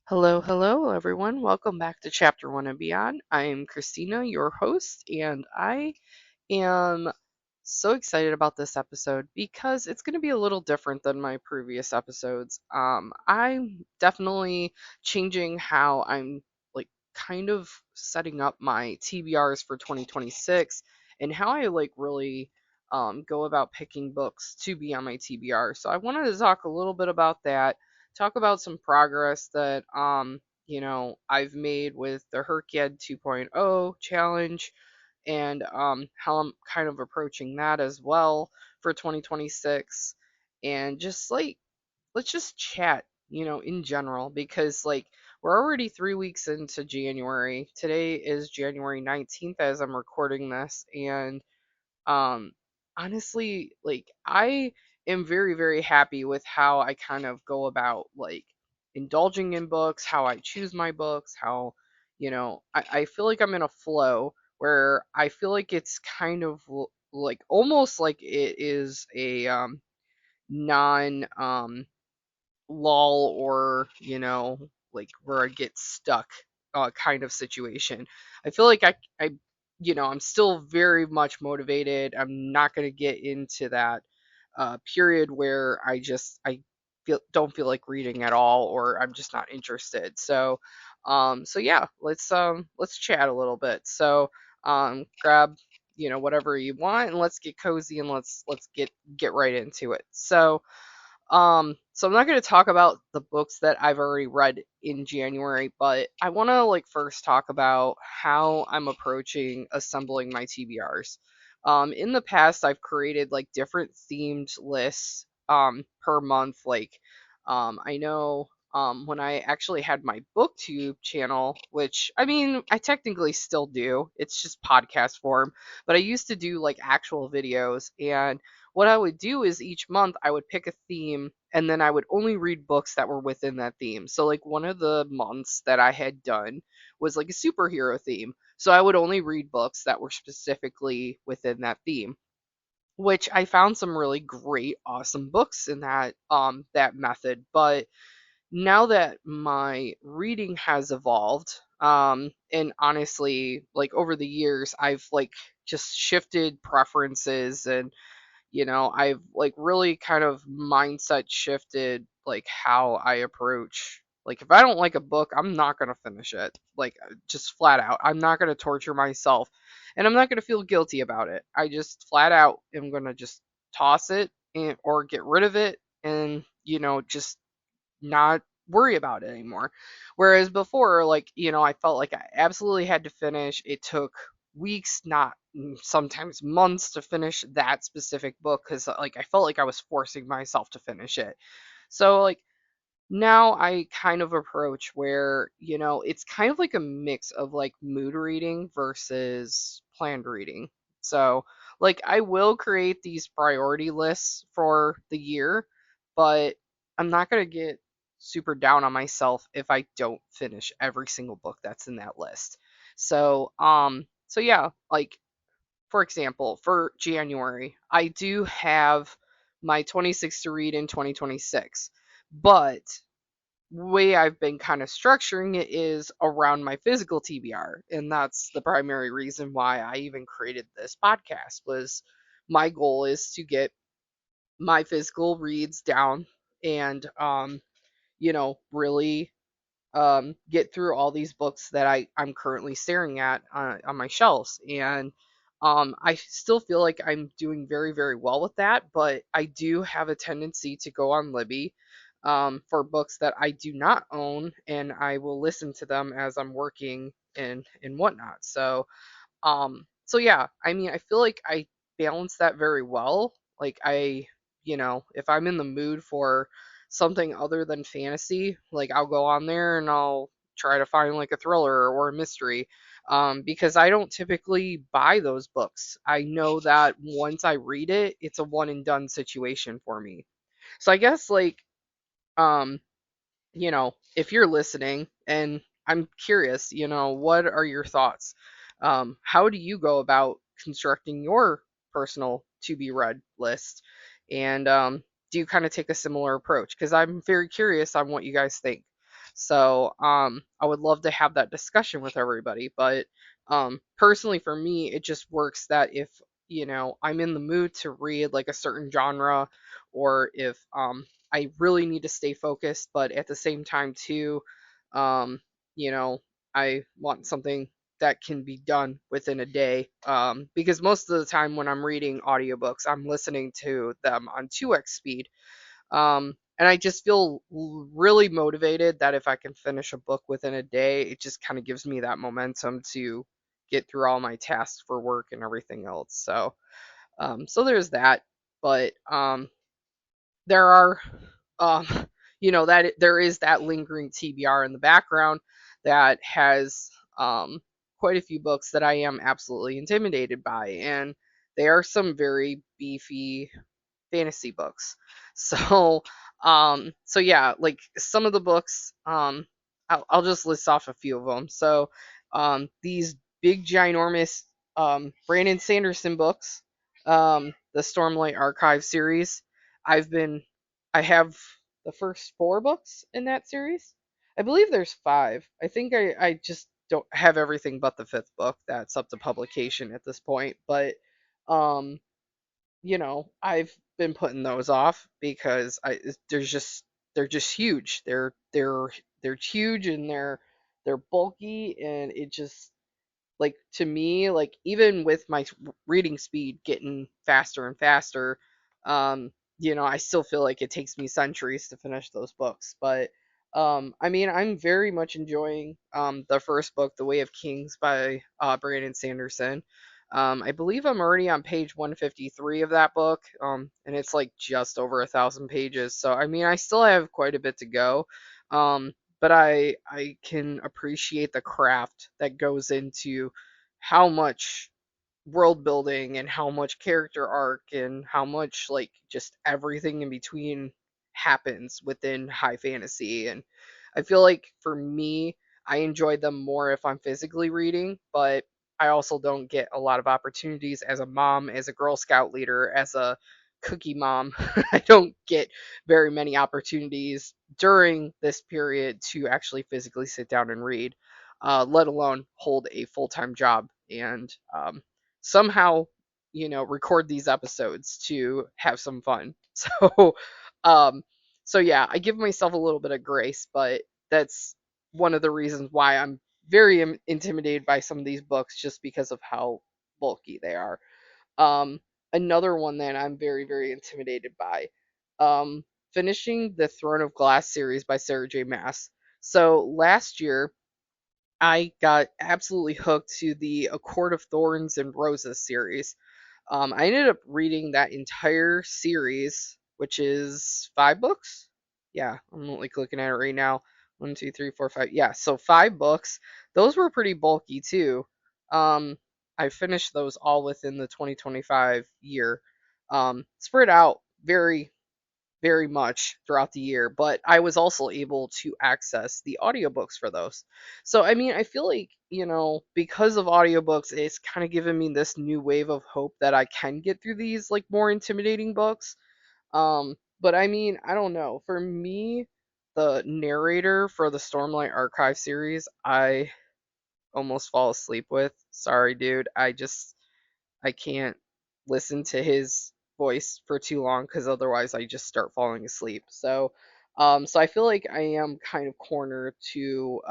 Hello, hello, everyone. Welcome back to Chapter 1 and Beyond. I am Christina, your host, and I am so excited about this episode because it's going to be a little different than my previous episodes. I'm definitely changing how I'm like kind of setting up my TBRs for 2026 and how I really go about picking books to be on my TBR. So I wanted to talk a little bit about that, talk about some progress that I've made with the Herkyed 2.0 challenge and how I'm kind of approaching that as well for 2026. And just let's just chat, in general, because we're already 3 weeks into January. Today is January 19th as I'm recording this. And um, honestly, I am very, very happy with how I kind of go about indulging in books, how I choose my books, how, I feel like I'm in a flow where I feel like it's kind of like almost like it is a non lull or where I get stuck kind of situation. I feel like I'm still very much motivated. I'm not going to get into that period where I don't feel like reading at all, or I'm just not interested. So yeah, let's chat a little bit. So grab whatever you want and let's get cozy and let's get right into it. So I'm not going to talk about the books that I've already read in January, but I want to first talk about how I'm approaching assembling my TBRs. In the past, I've created different themed lists per month. I know when I actually had my BookTube channel, which I mean I technically still do. It's just podcast form, but I used to do actual videos. And what I would do is each month I would pick a theme and then I would only read books that were within that theme. So one of the months that I had done was like a superhero theme. So I would only read books that were specifically within that theme, which I found some really great awesome books in that method. But now that my reading has evolved, and honestly over the years I've just shifted preferences, and I've really kind of mindset shifted how I approach. If I don't like a book, I'm not going to finish it. Just flat out. I'm not going to torture myself and I'm not going to feel guilty about it. I just flat out am going to just toss it or get rid of it and just not worry about it anymore. Whereas before, I felt like I absolutely had to finish. It took weeks, not sometimes months to finish that specific book because I felt like I was forcing myself to finish it. So now I kind of approach where, it's kind of like a mix of mood reading versus planned reading. So, I will create these priority lists for the year, but I'm not going to get super down on myself if I don't finish every single book that's in that list. So yeah, for example, for January, I do have my 26 to read in 2026, but way I've been kind of structuring it is around my physical TBR, and that's the primary reason why I even created this podcast. Was my goal is to get my physical reads down and really get through all these books that I'm currently staring at on my shelves. And I still feel like I'm doing very, very well with that, but I do have a tendency to go on Libby for books that I do not own, and I will listen to them as I'm working and whatnot. So yeah, I mean, I feel like I balance that very well. If I'm in the mood for something other than fantasy, I'll go on there and I'll try to find a thriller or a mystery. Because I don't typically buy those books. I know that once I read it, it's a one and done situation for me. So I guess um if you're listening, and I'm curious, what are your thoughts? How do you go about constructing your personal to be read list? And do you kind of take a similar approach? Because I'm very curious on what you guys think. So I would love to have that discussion with everybody. But personally, for me, it just works that if I'm in the mood to read like a certain genre, or if I really need to stay focused, but at the same time too, um, you know, I want something that can be done within a day. Because most of the time when I'm reading audiobooks, I'm listening to them on 2x speed. And I just feel really motivated that if I can finish a book within a day, it just kind of gives me that momentum to get through all my tasks for work and everything else. So there's that. But there are, um, that there is that lingering TBR in the background that has quite a few books that I am absolutely intimidated by, and they are some very beefy fantasy books. So yeah, like some of the books, I'll just list off a few of them. So these big ginormous Brandon Sanderson books, the Stormlight Archive series. I've been I have the first four books in that series. I believe there's five. I think I just don't have everything but the fifth book that's up to publication at this point. But um I've been putting those off because they're just huge. They're huge, and they're bulky, and it just, like, to me, like, even with my reading speed getting faster and faster, um I still feel like it takes me centuries to finish those books. But I mean, I'm very much enjoying the first book, The Way of Kings, by Brandon Sanderson. I believe I'm already on page 153 of that book, and it's like just over 1,000 pages. So I mean, I still have quite a bit to go. But I can appreciate the craft that goes into how much world building and how much character arc and how much, like, just everything in between happens within high fantasy. And I feel like for me, I enjoy them more if I'm physically reading, but I also don't get a lot of opportunities as a mom, as a Girl Scout leader, as a cookie mom. I don't get very many opportunities during this period to actually physically sit down and read, let alone hold a full time job and somehow, record these episodes to have some fun. Um, so yeah, I give myself a little bit of grace, but that's one of the reasons why I'm very intimidated by some of these books, just because of how bulky they are. Um, Another one that I'm very, very intimidated by, um, finishing the Throne of Glass series by Sarah J. Maas. So last year, I got absolutely hooked to the A Court of Thorns and Roses series. I ended up reading that entire series, which is 5 books. Yeah, I'm like looking at it right now. One, two, three, four, five. Yeah, so 5 books. Those were pretty bulky too. Um, I finished those all within the 2025 year. Spread out very much throughout the year, but I was also able to access the audiobooks for those. So, I mean, I feel like, because of audiobooks, it's kind of given me this new wave of hope that I can get through these, like, more intimidating books. But I mean, I don't know. For me, the narrator for the Stormlight Archive series, I almost fall asleep with. Sorry, dude. I can't listen to his voice for too long because otherwise I just start falling asleep. So I feel like I am kind of cornered to,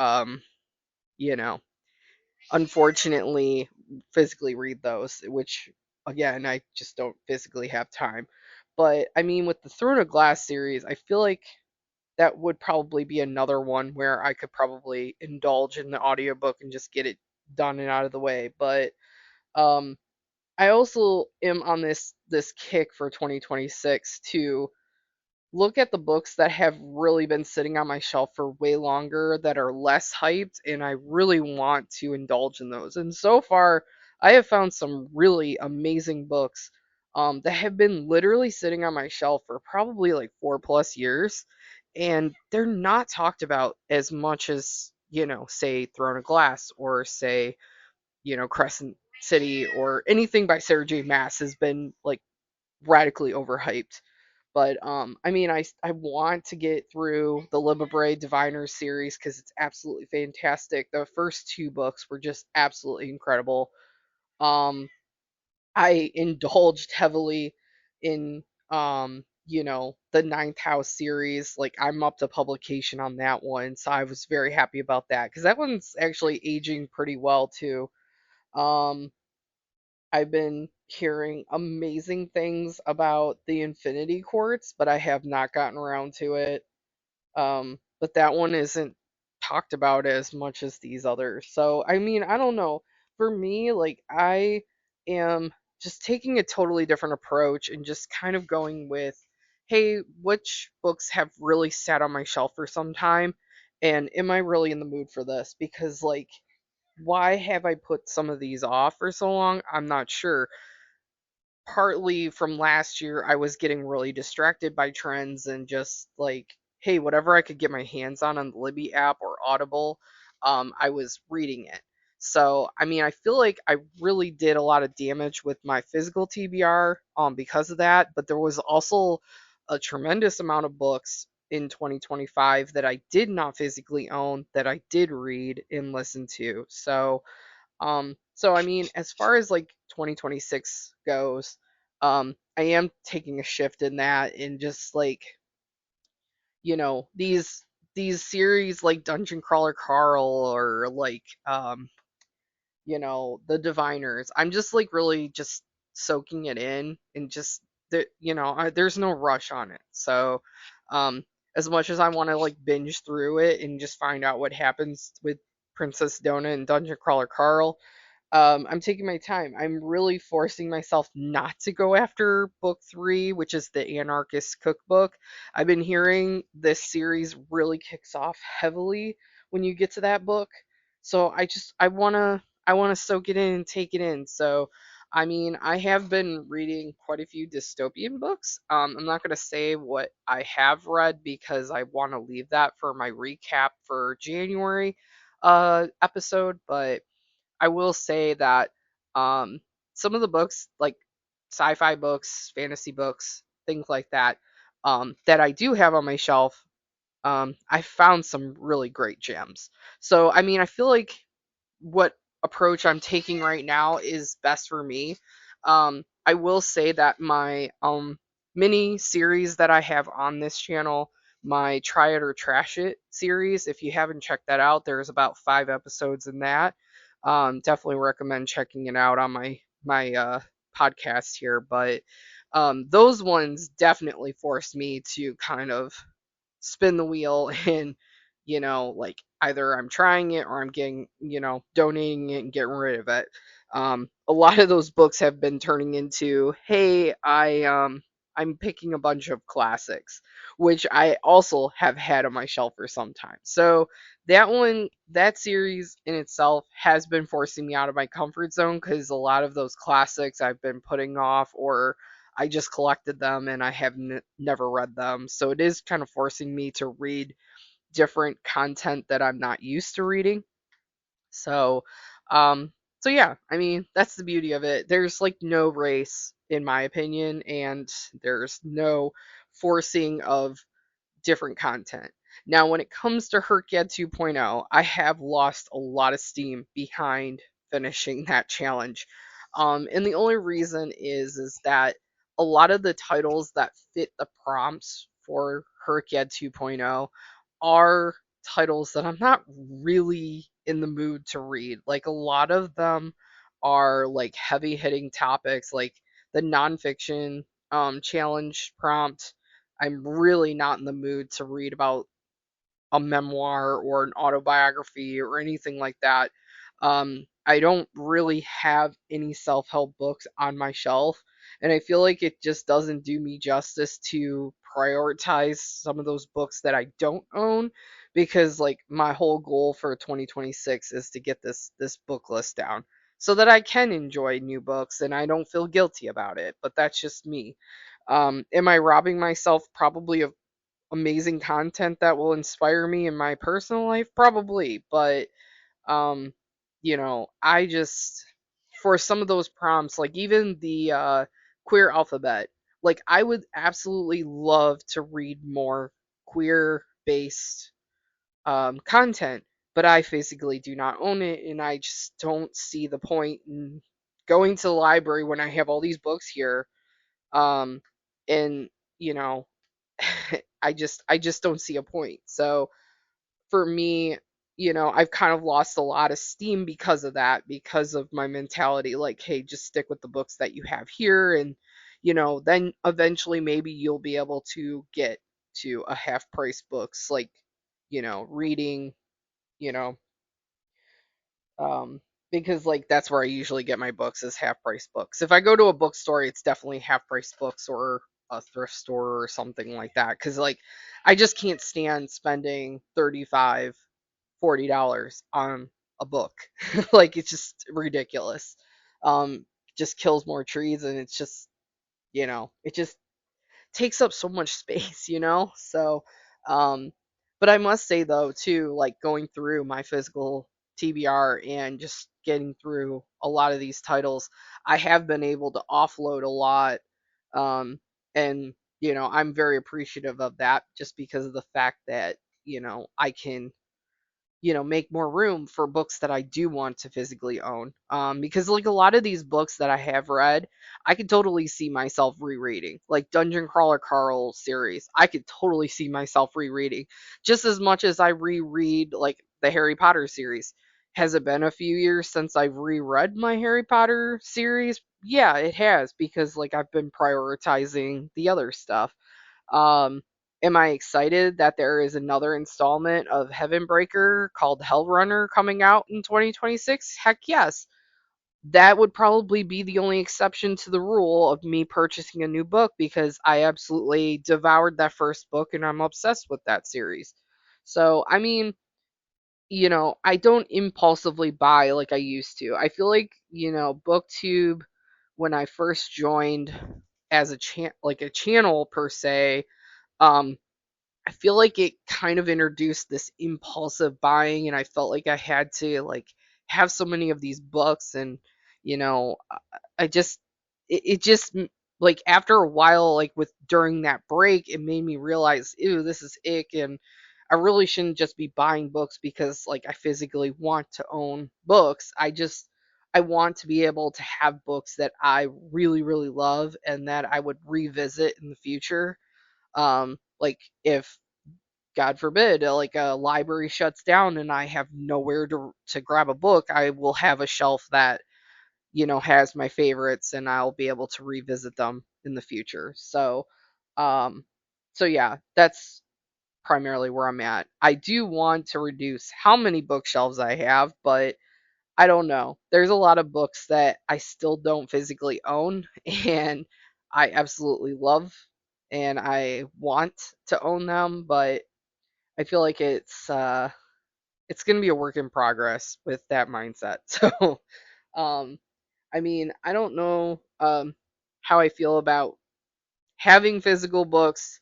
you know, unfortunately, physically read those, which again, I just don't physically have time. But I mean, with the Throne of Glass series, I feel like that would probably be another one where I could probably indulge in the audiobook and just get it done and out of the way. But um I also am on this kick for 2026 to look at the books that have really been sitting on my shelf for way longer, that are less hyped, and I really want to indulge in those. And so far, I have found some really amazing books that have been literally sitting on my shelf for probably like 4+ years, and they're not talked about as much as, say Throne of Glass, or say, Crescent City, or anything by Sarah J. Maas has been like radically overhyped. But I mean, I want to get through the Librae Diviners series because it's absolutely fantastic. The first two books were just absolutely incredible. Um, I indulged heavily in the Ninth House series. Like I'm up to publication on that one, so I was very happy about that because that one's actually aging pretty well too. Um, I've been hearing amazing things about the Infinity Quartz, but I have not gotten around to it. But that one isn't talked about as much as these others. So, I mean, I don't know. For me, like, I am just taking a totally different approach and just kind of going with, hey, which books have really sat on my shelf for some time? And am I really in the mood for this? Because, like, why have I put some of these off for so long? I'm not sure. Partly from last year, I was getting really distracted by trends and just like, hey, whatever I could get my hands on the Libby app or Audible, I was reading it. So, I mean, I feel like I really did a lot of damage with my physical TBR because of that, but there was also a tremendous amount of books in 2025 that I did not physically own that I did read and listen to. So I mean, as far as like 2026 goes, I am taking a shift in that and just like, these series like Dungeon Crawler Carl or like the Diviners. I'm just like really just soaking it in and just there's no rush on it. So, um as much as I want to like binge through it and just find out what happens with Princess Donna and Dungeon Crawler Carl, I'm taking my time. I'm really forcing myself not to go after book three, which is the Anarchist Cookbook. I've been hearing this series really kicks off heavily when you get to that book. So I wanna soak it in and take it in. So I mean, I have been reading quite a few dystopian books. I'm not gonna say what I have read because I want to leave that for my recap for January episode, but I will say that um, some of the books, like sci-fi books, fantasy books, things like that, that I do have on my shelf, I found some really great gems. So, I mean, I feel like what approach I'm taking right now is best for me. I will say that my mini series that I have on this channel, my Try It or Trash It series, if you haven't checked that out, there's about 5 episodes in that. Definitely recommend checking it out on my podcast here. But those ones definitely forced me to kind of spin the wheel and like either I'm trying it or I'm getting donating it and getting rid of it. A lot of those books have been turning into, hey, I'm picking a bunch of classics, which I also have had on my shelf for some time. So that series in itself has been forcing me out of my comfort zone because a lot of those classics I've been putting off, or I just collected them and I have never read them. So it is kind of forcing me to read different content that I'm not used to reading. So, so yeah, I mean, that's the beauty of it. There's like no race, in my opinion, and there's no forcing of different content. Now, when it comes to Herkyad 2.0, I have lost a lot of steam behind finishing that challenge. And the only reason is that a lot of the titles that fit the prompts for Herkyad 2.0 are titles that I'm not really in the mood to read. Like a lot of them are like heavy hitting topics, like the nonfiction challenge prompt. I'm really not in the mood to read about a memoir or an autobiography or anything like that. I don't really have any self help books on my shelf, and I feel like it just doesn't do me justice to prioritize some of those books that I don't own because like my whole goal for 2026 is to get this book list down so that I can enjoy new books and I don't feel guilty about it, but that's just me. Am I robbing myself probably of amazing content that will inspire me in my personal life? Probably, but um, I just for some of those prompts, like even the queer alphabet, Like I would absolutely love to read more queer based content, but I physically do not own it, and I just don't see the point in going to the library when I have all these books here. Um, and you know, I just don't see a point. So for me, I've kind of lost a lot of steam because of that, because of my mentality like, hey, just stick with the books that you have here, and then eventually maybe you'll be able to get to a half price books, like, reading, you know, um because like that's where I usually get my books, is half price books. If I go to a bookstore, it's definitely half price books or a thrift store or something like that, cuz like I just can't stand spending 35, $40 on a book. Like it's just ridiculous. Um just kills more trees, and it's just, it just takes up so much space. So, um, but I must say though too, like going through my physical TBR and just getting through a lot of these titles, I have been able to offload a lot, and I'm very appreciative of that, just because of the fact that I can make more room for books that I do want to physically own. Because like a lot of these books that I have read, I could totally see myself rereading. Like Dungeon Crawler Carl series, I could totally see myself rereading just as much as I reread like the Harry Potter series. Has it been a few years since I've reread my Harry Potter series? Yeah, it has, because like I've been prioritizing the other stuff. Am I excited that there is another installment of Heavenbreaker called Hellrunner coming out in 2026? Heck yes. That would probably be the only exception to the rule of me purchasing a new book, because I absolutely devoured that first book and I'm obsessed with that series. So, I mean, I don't impulsively buy like I used to. I feel like, BookTube, when I first joined as like a channel per se, um I feel like it kind of introduced this impulsive buying, and I felt like I had to like have so many of these books, and I just it just like after a while, like with during that break, it made me realize, ew, this is ick, and I really shouldn't just be buying books because like I physically want to own books. I want to be able to have books that I really really love and that I would revisit in the future. Like if God forbid, like a library shuts down and I have nowhere to grab a book, I will have a shelf that has my favorites, and I'll be able to revisit them in the future. Um, so yeah, that's primarily where I'm at. I do want to reduce how many bookshelves I have, but I don't know. There's a lot of books that I still don't physically own, and I absolutely love, and I want to own them, but I feel like it's gonna be a work in progress with that mindset. So, um, I mean, I don't know how I feel about having physical books.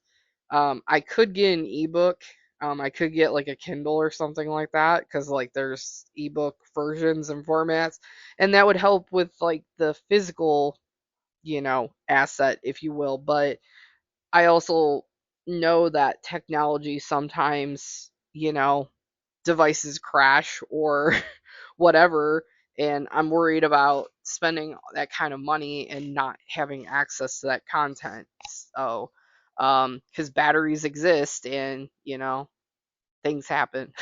I could get an ebook. I could get like a Kindle or something like that, because like there's ebook versions and formats, and that would help with like the physical, asset, if you will. But I also know that technology sometimes, devices crash or whatever, and I'm worried about spending that kind of money and not having access to that content. So, because batteries exist, and things happen.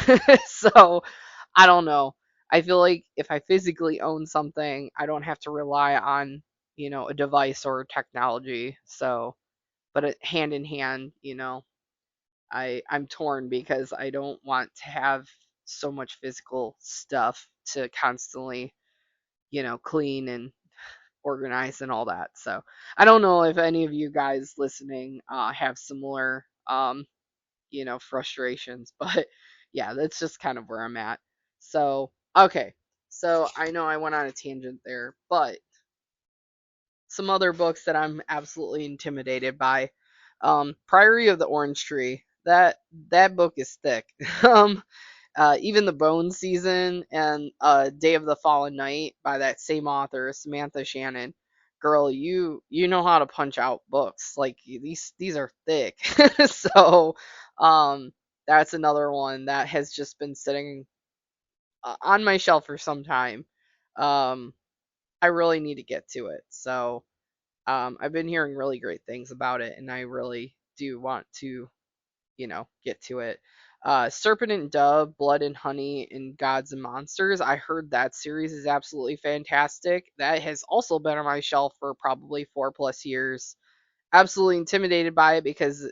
So I don't know. I feel like if I physically own something, I don't have to rely on a device or technology. So, but hand in hand, I'm torn, because I don't want to have so much physical stuff to constantly, clean and organize and all that. So I don't know if any of you guys listening have similar, frustrations, but yeah, that's just kind of where I'm at. So, okay. So I know I went on a tangent there, but some other books that I'm absolutely intimidated by. Priory of the Orange Tree. That book is thick. Even the Bone Season and Day of the Fallen Knight by that same author, Samantha Shannon. girl, you know how to punch out books. Like these are thick. So, um, that's another one that has just been sitting on my shelf for some time. Um, I really need to get to it. So, I've been hearing really great things about it, and I really do want to, get to it. Serpent and Dove, Blood and Honey, and Gods and Monsters. I heard that series is absolutely fantastic. That has also been on my shelf for probably 4+ years. Absolutely intimidated by it because,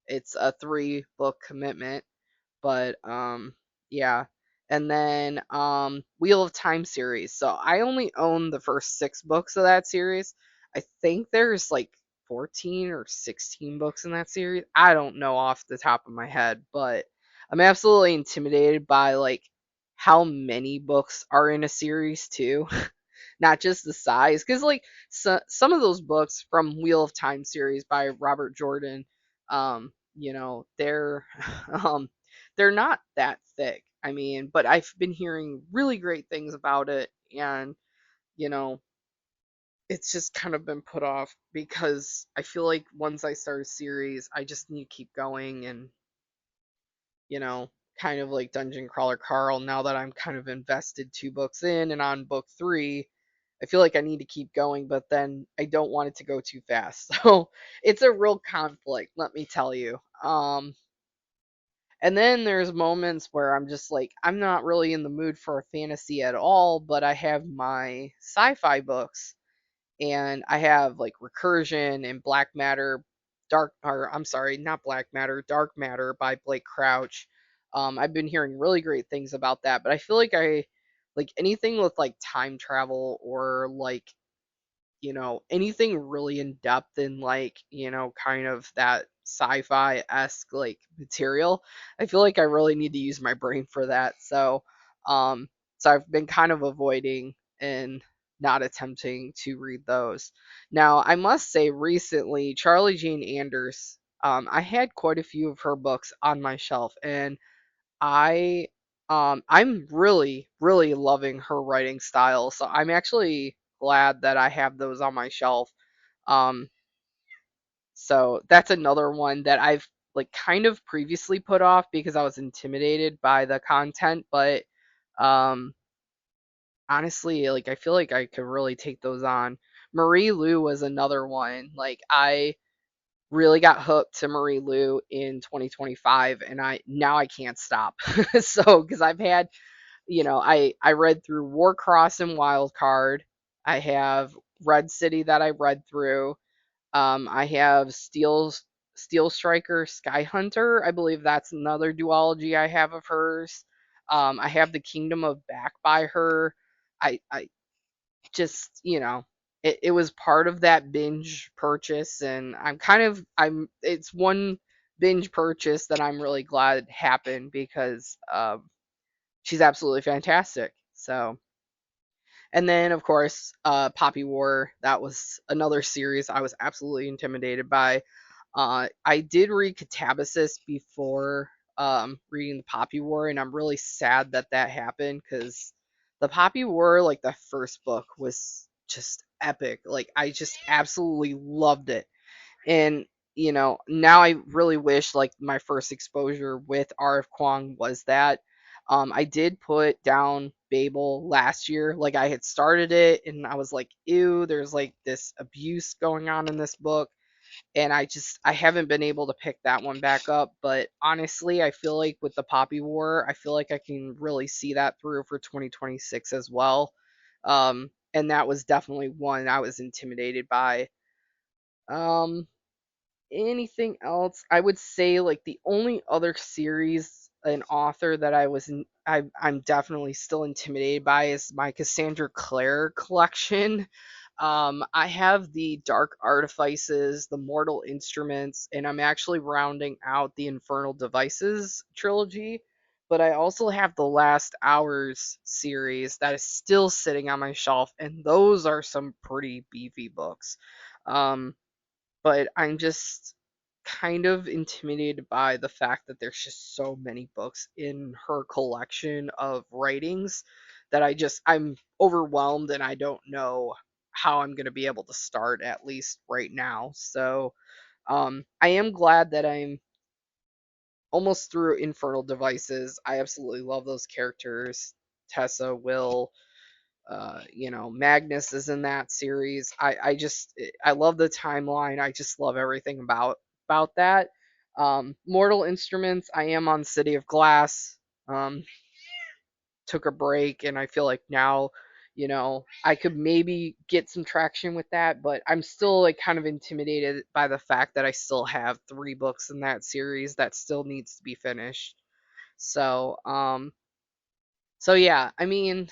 it's a 3 book commitment. But yeah. And then Wheel of Time series. So I only own the first 6 books of that series. I think there's like 14 or 16 books in that series. I don't know off the top of my head, but I'm absolutely intimidated by like how many books are in a series too. Not just the size, because like some of those books from Wheel of Time series by Robert Jordan, they're um they're not that thick. I mean, but I've been hearing really great things about it, and you know it's just kind of been put off because I feel like once I start a series, I just need to keep going, and you know kind of like Dungeon Crawler Carl, now that I'm kind of invested 2 books in and on book 3, I feel like I need to keep going, but then I don't want it to go too fast. So it's a real conflict, let me tell you. And then there's moments where I'm just like, I'm not really in the mood for a fantasy at all, but I have my sci-fi books, and I have like Recursion and Black Matter, or I'm sorry, not Black Matter, Dark Matter by Blake Crouch. I've been hearing really great things about that, but I feel like I like anything with like time travel or like anything really in depth in like, kind of that sci-fi-esque like material. I feel like I really need to use my brain for that. So I've been kind of avoiding and not attempting to read those. Now, I must say recently, Charlie Jean Anders, I had quite a few of her books on my shelf, and I I'm really really loving her writing style. So I'm actually glad that I have those on my shelf. Um so that's another one that I've like kind of previously put off because I was intimidated by the content, but um honestly, like I feel like I could really take those on. Marie Lu was another one. Like I really got hooked to Marie Lu in 2025, and I can't stop. So because I've had, I read through Warcross and Wildcard. I have Red City that I read through. I have Steel Striker Sky Hunter. I believe that's another duology I have of hers. I have the Kingdom of Back by her. I just, it was part of that binge purchase, and it's one binge purchase that I'm really glad happened because she's absolutely fantastic. So, and then of course, Poppy War, that was another series I was absolutely intimidated by. I did read Catabasis before reading the Poppy War, and I'm really sad that that happened because the Poppy War, like the first book, was just epic. Like I just absolutely loved it, and now I really wish like my first exposure with R.F. Kuang was that. I did put down Babel last year. Like I had started it, and I was like, ew, there's like this abuse going on in this book, and I haven't been able to pick that one back up. But honestly, I feel like with the Poppy War, I feel like I can really see that through for 2026 as well. And that was definitely one I was intimidated by. Um, Anything else? I would say like the only other series an author that I'm definitely still intimidated by is my Cassandra Clare collection. I have the Dark Artifices, the Mortal Instruments, and I'm actually rounding out the Infernal Devices trilogy. But I also have the Last Hours series that is still sitting on my shelf, and those are some pretty beefy books. Um, but I'm just kind of intimidated by the fact that there's just so many books in her collection of writings that I'm overwhelmed, and I don't know how I'm going to be able to start, at least right now. So I am glad that I'm almost through Infernal Devices. I absolutely love those characters. Tessa, Will, Magnus is in that series. I love the timeline. I just love everything about that. Mortal Instruments, I am on City of Glass. Um, took a break, and I feel like now, I could maybe get some traction with that, but I'm still like kind of intimidated by the fact that I still have 3 books in that series that still needs to be finished. So, yeah, I mean,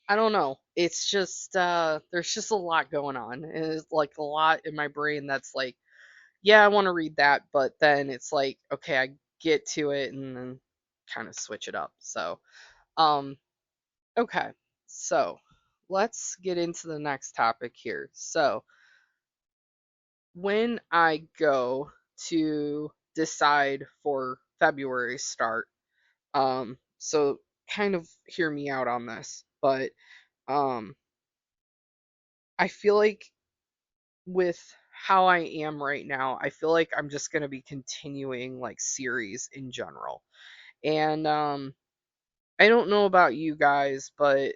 I don't know. It's just there's just a lot going on. And it's like a lot in my brain that's like, yeah, I want to read that, but then it's like, okay, I get to it and then kind of switch it up. So, um okay. So, let's get into the next topic here. So, when I go to decide for February start, so kind of hear me out on this, but um I feel like with how I am right now, I feel like I'm just going to be continuing like series in general. And I don't know about you guys, but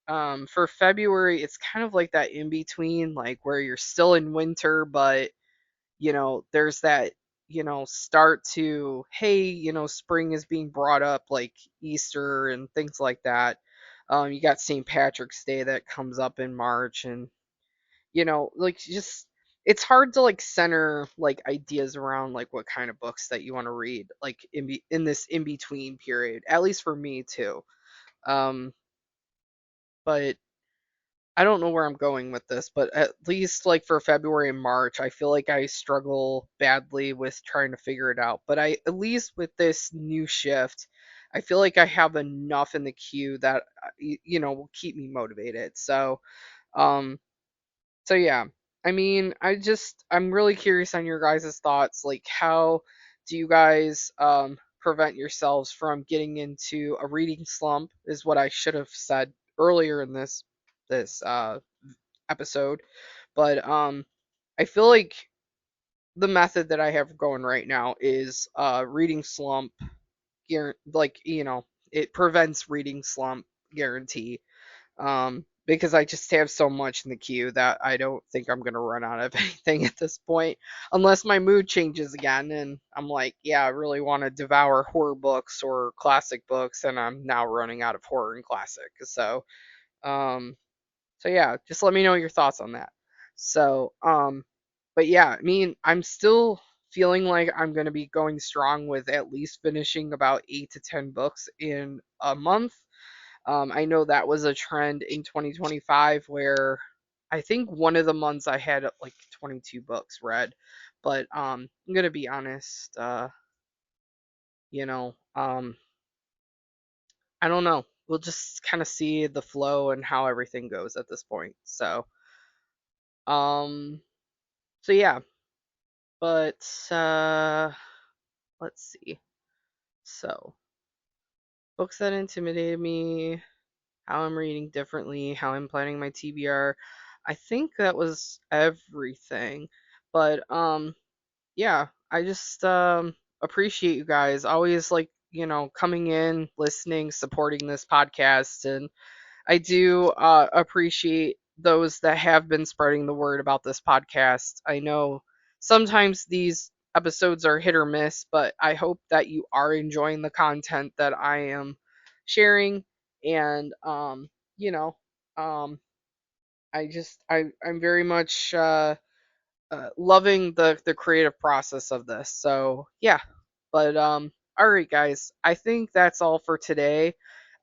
for February, it's kind of like that in between, like where you're still in winter, but there's that, start to, hey, spring is being brought up, like Easter and things like that. You got St. Patrick's Day that comes up in March, and like just it's hard to like center like ideas around like what kind of books that you want to read like in this in between period. At least for me too. Um, but I don't know where I'm going with this, but at least like for February and March, I feel like I struggle badly with trying to figure it out. But I, at least with this new shift, I feel like I have enough in the queue that will keep me motivated. Um, so yeah, I mean, I'm really curious on your guys' thoughts. Like, how do you guys prevent yourselves from getting into a reading slump? Is what I should have said earlier in this episode. But I feel like the method that I have going right now is reading slump. Like it prevents reading slump guarantee, because I just have so much in the queue that I don't think I'm gonna run out of anything at this point, unless my mood changes again and I'm like, yeah, I really want to devour horror books or classic books, and I'm now running out of horror and classic. Um, so yeah, just let me know your thoughts on that. So, but yeah, I mean, I'm still feeling like I'm gonna be going strong with at least finishing about 8 to 10 books in a month. I know that was a trend in 2025 where I think one of the months I had like 22 books read. But I'm gonna be honest, you know, um, I don't know. We'll just kind of see the flow and how everything goes at this point. Um, so yeah, but let's see. So, books that intimidated me, how I'm reading differently, how I'm planning my TBR. I think that was everything. But yeah, I just appreciate you guys always like, coming in, listening, supporting this podcast, and I do appreciate those that have been spreading the word about this podcast. I know sometimes these episodes are hit or miss, but I hope that you are enjoying the content that I am sharing. And you know, um, I'm very much loving the creative process of this. So yeah, but all right, guys, I think that's all for today.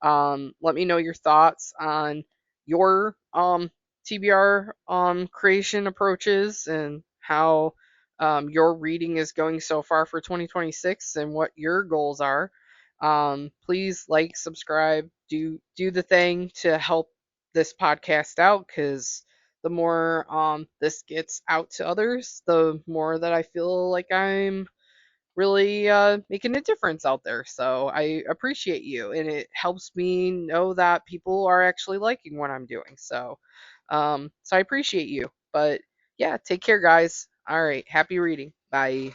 Let me know your thoughts on your TBR creation approaches and how your reading is going so far for 2026 and what your goals are. Please like, subscribe, do the thing to help this podcast out, because the more this gets out to others, the more that I feel like I'm really making a difference out there. So I appreciate you, and it helps me know that people are actually liking what I'm doing. So So I appreciate you. But yeah, take care, guys. All right. Happy reading. Bye.